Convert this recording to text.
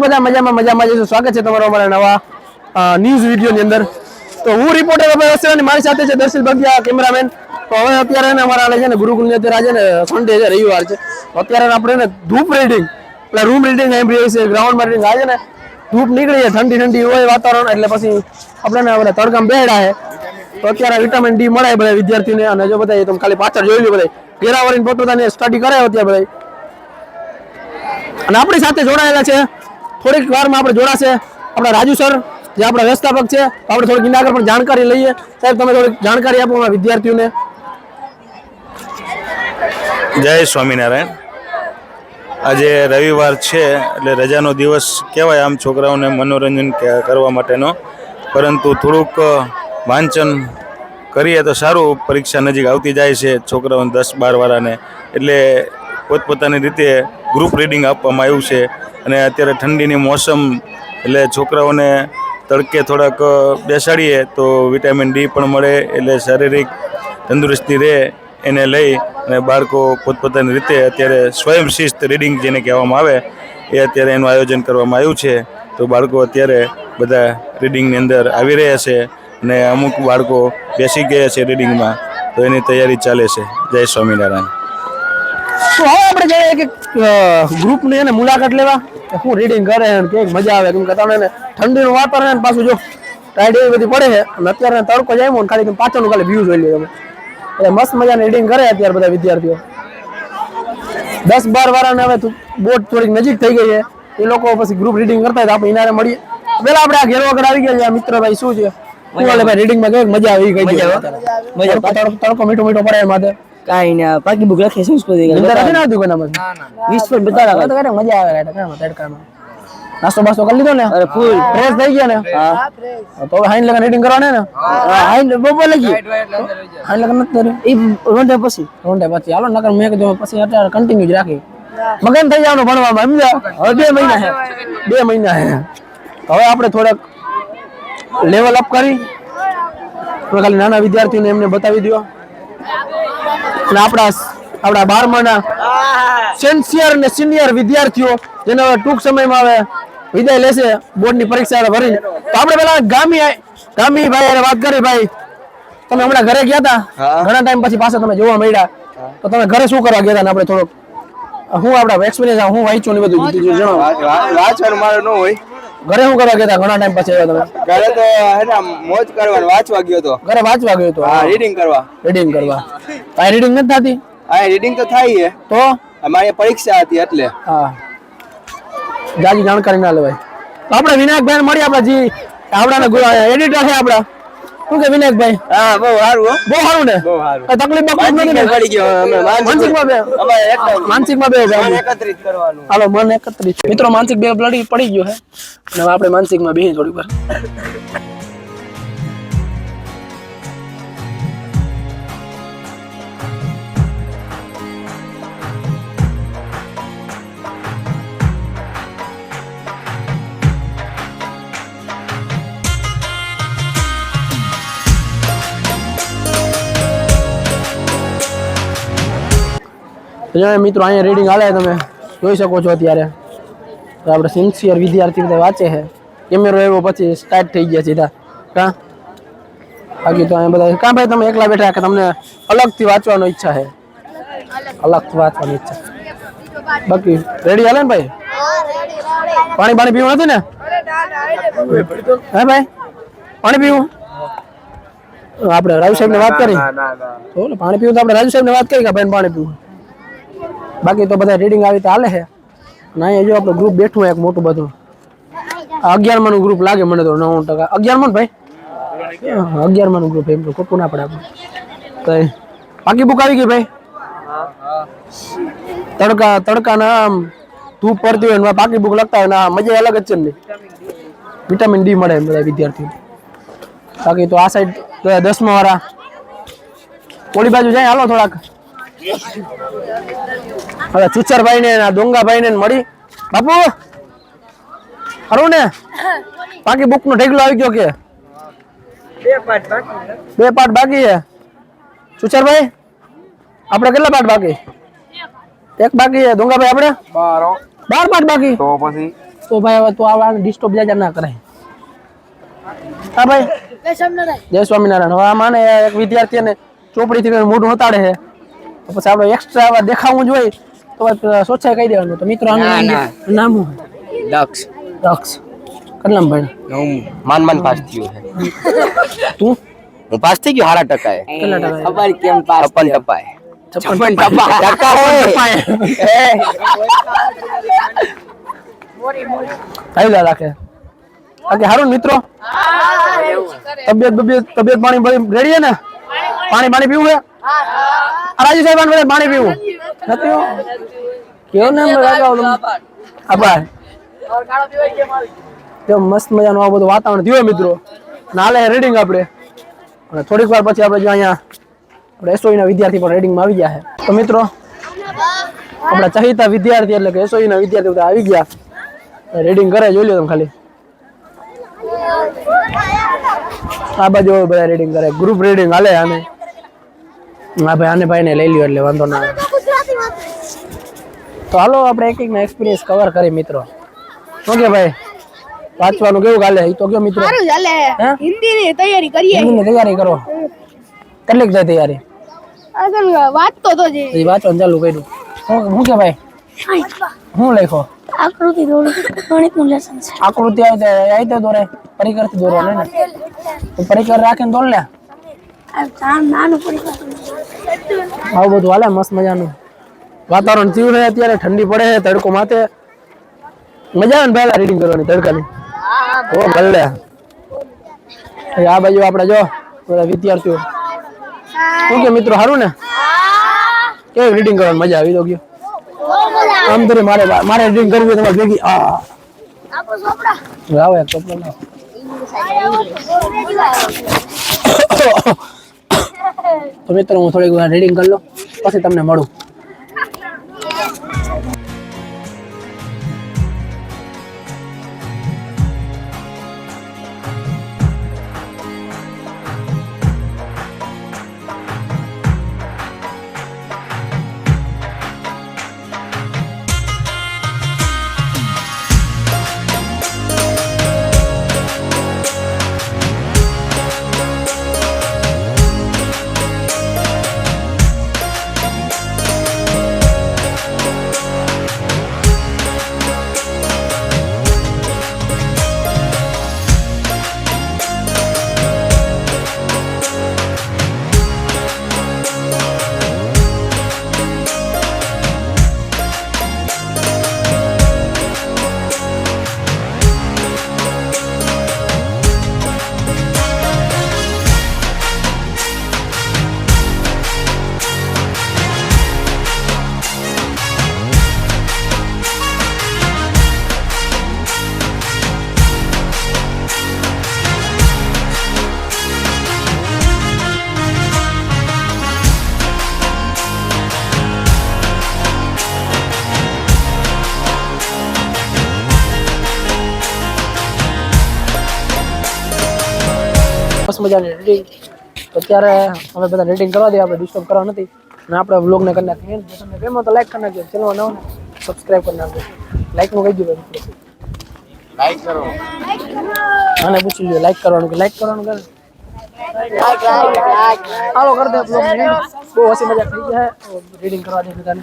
બધા મજામાં જઈશું. સ્વાગત છે તમારો અમારા નવા ન્યૂઝ વિડીયોની અંદર. તો હું રિપોર્ટર અભય વસ્ત્રાની, મારી સાથે છે દર્શિલ બગિયા કેમેરામેન. તો હવે અત્યારે ને અમારા છે ને ગુરુકુલની અત્યારે આજે ને સન્ડે છે, રવિવાર છે. તો અત્યારે આપણે ને ધૂપ રીડિંગ એટલે રૂમ રીડિંગ એમ રહી છે, ગ્રાઉન્ડમાં રીડિંગ આજે ને ધૂપ નીકળી છે, ઠંડી હોય વાતાવરણ, એટલે પછી આપણે ને બધા તડકામાં બેડા છે. તો અત્યારે વિટામિન ડી મળે બધા વિદ્યાર્થીને. અને જો બધા તમે ખાલી પાછળ જોઈ લો, બધા ઘેરાવરીને પોતાની સ્ટડી કરે અત્યારે બધા. અને આપણી સાથે જોડાયેલા છે, થોડીક વારમાં આપણે જોડાશે આપણા રાજુ સર, જે આપણા વ્યવસ્થાપક છે. આપણે થોડીક એના આગળ પણ જાણકારી લઈએ. સાહેબ, તમે થોડીક જાણકારી આપો અમારા વિદ્યાર્થીઓને. જય સ્વામિનારાયણ. આજે રવિવાર છે એટલે રજાનો દિવસ કહેવાય આમ છોકરાઓને મનોરંજન કરવા માટેનો, પરંતુ થોડુંક વાંચન કરીએ તો સારું. પરીક્ષા નજીક આવતી જાય છે છોકરાઓને 10-12 વાળાને, એટલે પોતપોતાની રીતે ગ્રુપ રીડિંગ આપવામાં આવ્યું છે. અને અત્યારે ઠંડીની મોસમ એટલે છોકરાઓને તડકે થોડાક બેસાડીએ તો વિટામિન ડી પણ મળે, એટલે શારીરિક તંદુરસ્તી રહે. એને લઈ અને બાળકો પોતપોતાની રીતે અત્યારે સ્વયં શિસ્ત રીડિંગ જેને કહેવામાં આવે એ અત્યારે એનું આયોજન કરવામાં આવ્યું છે. તો બાળકો અત્યારે બધા રીડિંગની અંદર આવી રહ્યા છે અને અમુક બાળકો બેસી ગયા છે રીડિંગમાં, તો એની તૈયારી ચાલે છે. જય સ્વામિનારાયણ. તો હવે આપણે જઈએ કે ગ્રુપની એને મુલાકાત લેવા, શું રીડિંગ કરે ને કેવી મજા આવે. કેમ કે તમને ઠંડીનું વાતાવરણ પાછું જો ટાઈડ એવી બધી પડે છે, અને અત્યારે તડકો જાય ને ખાલી પાછળનું ખાલી વ્યૂ જોઈ લે તમે. એટલે મસ્ત મજાની રીડિંગ કરે અત્યારે બધા વિદ્યાર્થીઓ. 10-12 વાળાને હવે બોટ થોડીક નજીક થઈ ગઈ છે, એ લોકો પછી ગ્રુપ રીડિંગ કરતા હોય. આપણે ઇનારે મળીએ. પેલા આપણે આ ઘેરો વગર આવી ગયા છે. મિત્ર ભાઈ શું છે, શું હાલે ભાઈ? રીડિંગમાં કેવી મજા આવી ગઈ? તડકો મીઠો પડે માથે કાઈ ના પાકી બુક લખે સંસ્કૃતિ નથી આવતી કોનામાં. 20 પર બતાડા મજા આવે તડકામાં. નાસ્તો બાસ્તો કરી લીધો ને? અરે ફૂલ ફ્રેશ થઈ ગયા ને? હા. તો હવે હાઈન લગન રીડિંગ કરવાને ને? હાઈ બપોર લખી હાઈન લગન નથી કર્યું ઈ રોંઢે પછી હાલો. નકર મેં કીધું પછી અત્યારે કન્ટિન્યુ જ રાખી. મગન થઈ જવાનું ભણવામાં, સમજ્યા? હવે 2 મહિના છે. 2 મહિના છે. હવે આપણે થોડાક લેવલ અપ કરી ખાલી નાના વિદ્યાર્થીઓને એમને બતાવી દો. અને આપણા 12માના સિન્સિયર ને સિનિયર વિદ્યાર્થીઓ જેને હવે ટૂંક સમયમાં હવે વિદાય લેશે બોર્ડની પરીક્ષા ભરીને. તો આપણે પેલા ગામી ભાઈ વાત કરી. ભાઈ, તમે હમણાં ઘરે ગયા હતા, ઘણા ટાઈમ પછી પાછા તમે જોવા મળ્યા, તો તમે ઘરે શું કરવા ગયા હતા? આપણે થોડોક હું આપણા એક્સપિરિયન્સ હું વાંચ્યું ને બધું જણાવો. વાંચવાનું મારું ન હોય. ઘરે શું કરવા ગયા હતા? ઘણા ટાઈમ પછી આવ્યા તમે. ઘરે તો મોજ કરવાનું વાંચવા ગયો હતો. ઘરે વાંચવા ગયો હતો? હા, રીડિંગ કરવા. આ રીડિંગ નથી થતી? હા, રીડિંગ તો થાય છે. તો અમારી પરીક્ષા હતી એટલે. હા, જાજી જાણકારી ના લેવાય. તો આપણે વિનાયકભાઈ મળી, આપણા જે આપણા એડિટર છે આપણા. શું કે વિનાયકભાઈ? હા, બહુ સારું. બહુ સારું ને? બહુ સારું. તકલીફ નથી ને? પડી ગયો. અમે માનસિકમાં બે એકત્રિત કરવાનું. હાલો, મન એકત્રિત. મિત્રો, માનસિક બે પડી ગયો છે, અને હવે આપણે માનસિકમાં બેસી થોડી વાર. મિત્રો, અહીંયા રીડિંગ હાલે, તમે જોઈ શકો છો. અત્યારે તો આપણે સિન્સિયર વિદ્યાર્થી બધા વાંચે છે. કેમેરો એવો પછી સ્ટાર્ટ થઈ ગયા સીધા. કાં બાકી તો અહીંયા બધા કાં ભાઈ તમે એકલા બેઠા કે તમને અલગથી વાંચવાનો ઈચ્છા છે? અલગથી વાંચવાની ઈચ્છા. બાકી રેડી હાલે ને ભાઈ? પાણી પીવું નથી ને? હે ભાઈ, પાણી પીવું? આપણે રાજુ સાહેબ ને વાત કરી. પાણી પીવું તો આપણે રાજુ સાહેબ ને વાત કરી કે ભાઈ પાણી પીવું. બાકી તો બધા રીડિંગ આવી તો હાલે છે. અને અહીંયા જો આપણું ગ્રુપ બેઠું એક મોટું બધું. 11માનું ગ્રુપ લાગે મને તો 90%. 11માં ભાઈ? 11માનું ગ્રુપ, એમ તો ખોટું ના પડે આપણે. તો બાકી બુક આવી ગઈ ભાઈ? તડકાના આમ ધૂપ પડતી હોય ને બાકી બુક લખતા હોય ને મજા અલગ જ છે ને. વિટામિન ડી મળે બધા વિદ્યાર્થીઓ. બાકી તો આ સાઈડ 10મા વાળા ઓલી બાજુ જાય. હાલો થોડાક હવે ચુચરભાઈ ને ડોંગાભાઈ ને મળી. બાપુ ખરું ને? બાકી બુક નો ઢેગલો આવી ગયો કે? 2 પાઠ બાકી છે. ચુચરભાઈ, આપણે કેટલા પાઠ બાકી? 1 બાકી છે. ડોંગાભાઈ, આપણે 12 પાઠ બાકી. તો પછી તો ભાઈ હવે તું આવા ડિસ્ટર્બ જાજા ના કરાય. હા ભાઈ જય સ્વામિનારાયણ. હવે આમાં ને એક વિદ્યાર્થીને ચોપડીથી મોઢું હતાડે છે તો પછી આપણે એક્સ્ટ્રા આવા દેખાવું જોઈએ તો સોચાઈ કહી દેવાનું. તો મિત્રો નામ હું દક્ષ દક્ષ કેટલામ ભાઈ હું માન પાસ થયો છે. તું હું પાસ થઈ ગયો 8% કેટલા ટકા ખબર કેમ પાસ 56 ટકા આવી રાખે બાકી સારું ને મિત્રો. તબિયત પાણી રેડી છે ને? પાણી પીવું છે? રાજુ સાહેબ પાણી પીવું નથી? કેવું ને આભાર. મસ્ત મજાનું આ બધું વાતાવરણ થયું મિત્રો. નાલે રીડિંગ આપણે અને થોડીક વાર પછી આપણે જો અહીંયા આપણે એસઓઈ ના વિદ્યાર્થી પણ રીડિંગમાં આવી ગયા છે. તો મિત્રો આપણા ચહિતા વિદ્યાર્થી એટલે કે એસઓઈ ના વિદ્યાર્થી બધા આવી ગયા રીડિંગ કરે. જોઈ લો તમે ખાલી આ બાજુ બધા રીડિંગ કરે. ગ્રુપ રીડિંગ હાલે. આને હા ભાઈ આને ભાઈને લઈ લ્યો એટલે વાંધો ના આવે. તો હાલો આપણે એક એક ના એક્સપિરિયન્સ કવર કરી મિત્રો. ઓકે ભાઈ વાંચવાનું કેવું ચાલે એ તો કયો મિત્રો? સારું ચાલે. હિન્દીની તૈયારી કરીએ. હિન્દીની તૈયારી કરો. કેટલીક જાય તૈયારી? અસલ વાંચતો તો જે એ વાંચવાનું ચાલુ કર્યું. શું કે ભાઈ શું લખો? આકૃતિ દોરો ગણિતનું લેસન છે. આકૃતિ આવી તો દોરે પરિકરથી દોરવાનું ને તો પરિકર રાખીને દોર લે. નાનું પડી આવું બધું હાલે મસ્ત મજાનું વાતાવરણ થયું છે અત્યારે. ઠંડી પડે છે તડકો માથે. મજા આવે ને પહેલા રીડિંગ કરવાની તડકાની. ઓ ભલે આ બાજુ આપણે જો બધા વિદ્યાર્થીઓ શું કે મિત્રો સારું ને? કેવી રીડિંગ કરવાની મજા આવી? તો ગયો આમ તો મારે રીડિંગ કરવી તમારે ભેગી લાવો એક ચોપડો લાવો. તો મિત્રો હું થોડીક વાર રીડિંગ કરી લઉં પછી તમને મળું. મસ્ત મજાની રીડિંગ. તો અત્યારે અમે બધા રીડિંગ કરવા દઈએ. આપણે ડિસ્ટર્બ કરવા નથી અને આપણે વ્લોગને કરી નાખીએ. તમને ગમે તો લાઈક કરી નાખજો. ચેનલ નવો ને સબસ્ક્રાઈબ કરી નાખજો. લાઈકનું કહી દો લાઈક કરો. આને પૂછી લ્યો લાઈક કરવાનું કે લાઈક કરવાનું કરે. હાલો કરી દે બ્લોગ. બહુ હસી મજાક થઈ જાય. રીડિંગ કરવા દે બધાને.